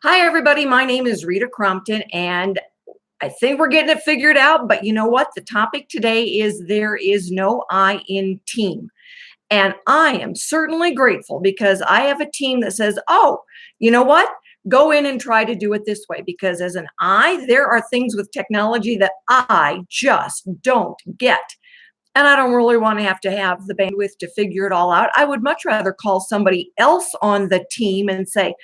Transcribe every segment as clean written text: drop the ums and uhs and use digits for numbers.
Hi, everybody. My name is Rita Crompton, and I think we're getting it figured out. But you know what? The topic today is there is no I in team. And I am certainly grateful because I have a team that says, oh, you know what? Go in and try to do it this way. Because as an I, there are things with technology that I just don't get. And I don't really want to have the bandwidth to figure it all out. I would much rather call somebody else on the team and say,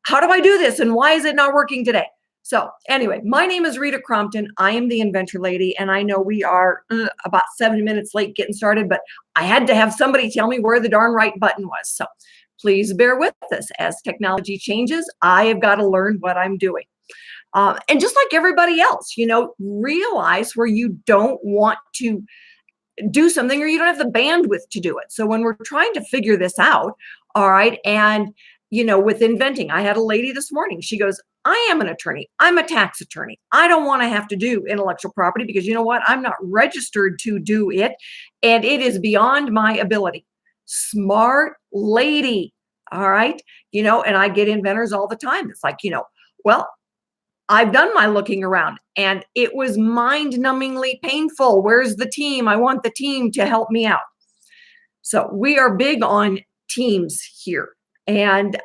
how do I do this? And why is it not working today? So anyway, my name is Rita Crompton. I am the Inventor Lady, and I know we are about 7 minutes late getting started, but I had to have somebody tell me where the darn right button was. So please bear with us. As technology changes, I have got to learn what I'm doing. And just like everybody else, realize where you don't want to do something or you don't have the bandwidth to do it. So when we're trying to figure this out, all right, and with inventing, I had a lady this morning. She goes, I am an attorney. I'm a tax attorney. I don't want to have to do intellectual property because you know what? I'm not registered to do it. And it is beyond my ability. Smart lady. All right. And I get inventors all the time. It's like, well, I've done my looking around and it was mind-numbingly painful. Where's the team? I want the team to help me out. So we are big on teams here. And,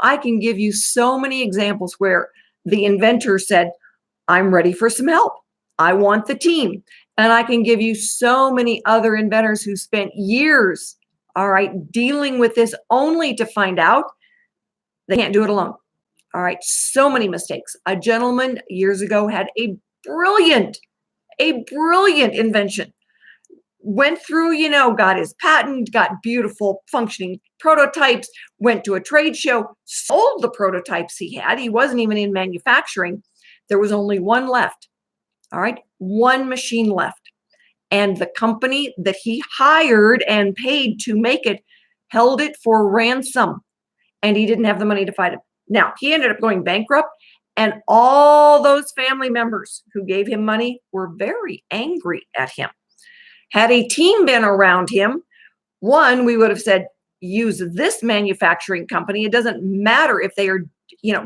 I can give you so many examples where the inventor said, I'm ready for some help. I want the team. And I can give you so many other inventors who spent years, all right, dealing with this only to find out they can't do it alone. All right, so many mistakes. A gentleman years ago had a brilliant invention. Went through, got his patent, got beautiful functioning prototypes, went to a trade show, sold the prototypes he had. He wasn't even in manufacturing. There was only one left. All right, one machine left. And the company that he hired and paid to make it held it for ransom. And he didn't have the money to fight it. Now, he ended up going bankrupt, and all those family members who gave him money were very angry at him. Had a team been around him, one, we would have said, use this manufacturing company. It doesn't matter if they are,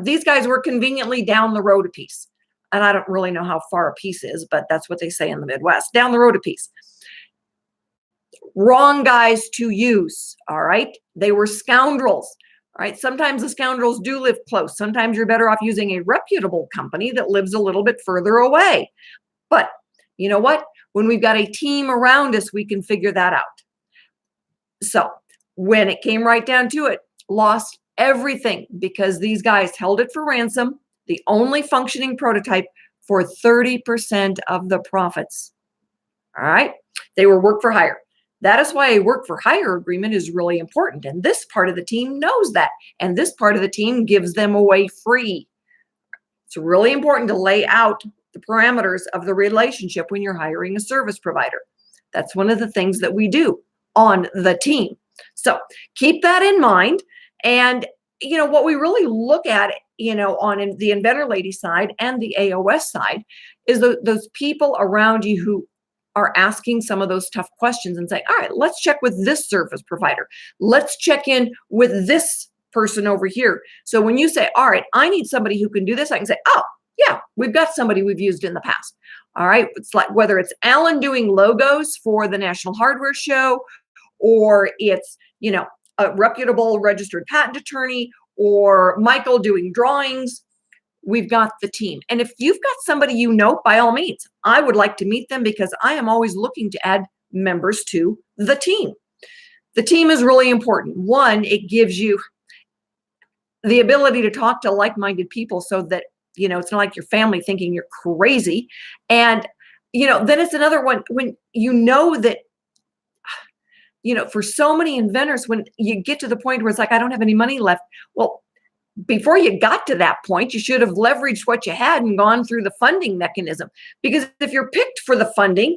these guys were conveniently down the road a piece. And I don't really know how far a piece is, but that's what they say in the Midwest, down the road a piece. Wrong guys to use, all right? They were scoundrels. All right. Sometimes the scoundrels do live close. Sometimes you're better off using a reputable company that lives a little bit further away. But you know what? When we've got a team around us, we can figure that out. So when it came right down to it, lost everything because these guys held it for ransom, the only functioning prototype, for 30% of the profits. All right. They were work for hire. That is why a work for hire agreement is really important. And this part of the team knows that. And this part of the team gives them away free. It's really important to lay out the parameters of the relationship when you're hiring a service provider. That's one of the things that we do on the team. So keep that in mind. And, what we really look at, on the Inventor Lady side and the AOS side is those people around you who are asking some of those tough questions and say, all right, let's check with this service provider. Let's check in with this person over here. So when you say, all right, I need somebody who can do this, I can say, oh, yeah, we've got somebody we've used in the past. All right. It's like whether it's Alan doing logos for the National Hardware Show, or it's, a reputable registered patent attorney, or Michael doing drawings. We've got the team. And if you've got somebody by all means, I would like to meet them because I am always looking to add members to the team. The team is really important. One, it gives you the ability to talk to like-minded people so that, it's not like your family thinking you're crazy. And, then it's another one when that, for so many inventors, when you get to the point where it's like, I don't have any money left. Well, before you got to that point, you should have leveraged what you had and gone through the funding mechanism. Because if you're picked for the funding,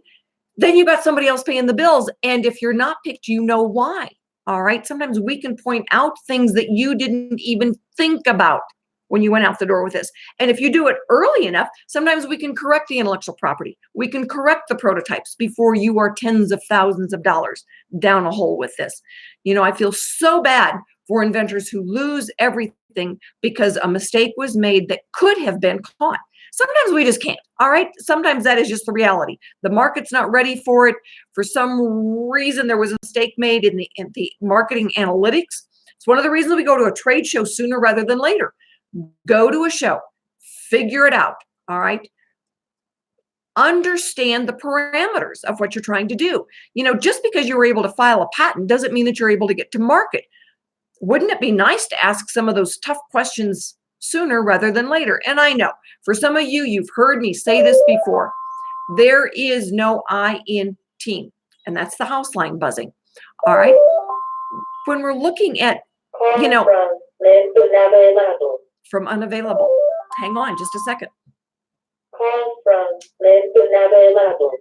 then you got somebody else paying the bills. And if you're not picked, you know why. All right. Sometimes we can point out things that you didn't even think about when you went out the door with this. And if you do it early enough, sometimes we can correct the intellectual property. We can correct the prototypes before you are tens of thousands of dollars down a hole with this. I feel so bad for inventors who lose everything everything because a mistake was made that could have been caught. Sometimes we just can't. All right. Sometimes that is just the reality. The market's not ready for it. For some reason, there was a mistake made in the marketing analytics. It's one of the reasons we go to a trade show sooner rather than later. Go to a show, figure it out. All right. Understand the parameters of what you're trying to do. Just because you were able to file a patent doesn't mean that you're able to get to market. Wouldn't it be nice to ask some of those tough questions sooner rather than later? And I know for some of you, you've heard me say this before. There is no I in team, and that's the house line buzzing. All right. When we're looking at, from unavailable. Hang on just a second. Call from unavailable.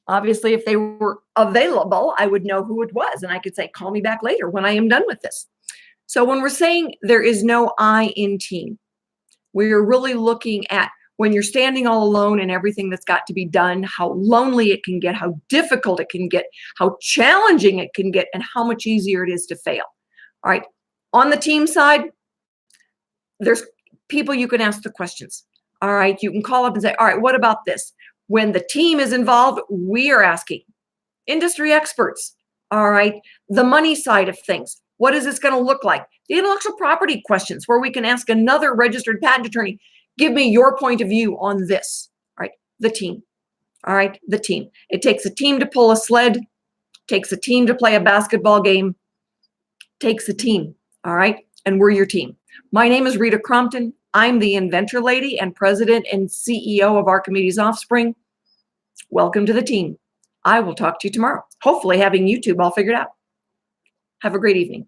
Obviously, if they were available, I would know who it was, and I could say, call me back later when I am done with this. So when we're saying there is no I in team, we're really looking at when you're standing all alone and everything that's got to be done, how lonely it can get, how difficult it can get, how challenging it can get, and how much easier it is to fail. All right. On the team side, there's people you can ask the questions. All right. You can call up and say, all right, what about this? When the team is involved, we are asking industry experts. All right. The money side of things. What is this going to look like? The intellectual property questions where we can ask another registered patent attorney, give me your point of view on this. All right. The team. All right. The team. It takes a team to pull a sled, takes a team to play a basketball game, takes a team. All right. And we're your team. My name is Rita Crompton. I'm the inventor lady and president and CEO of Archimedes Offspring. Welcome to the team. I will talk to you tomorrow, hopefully having YouTube all figured out. Have a great evening.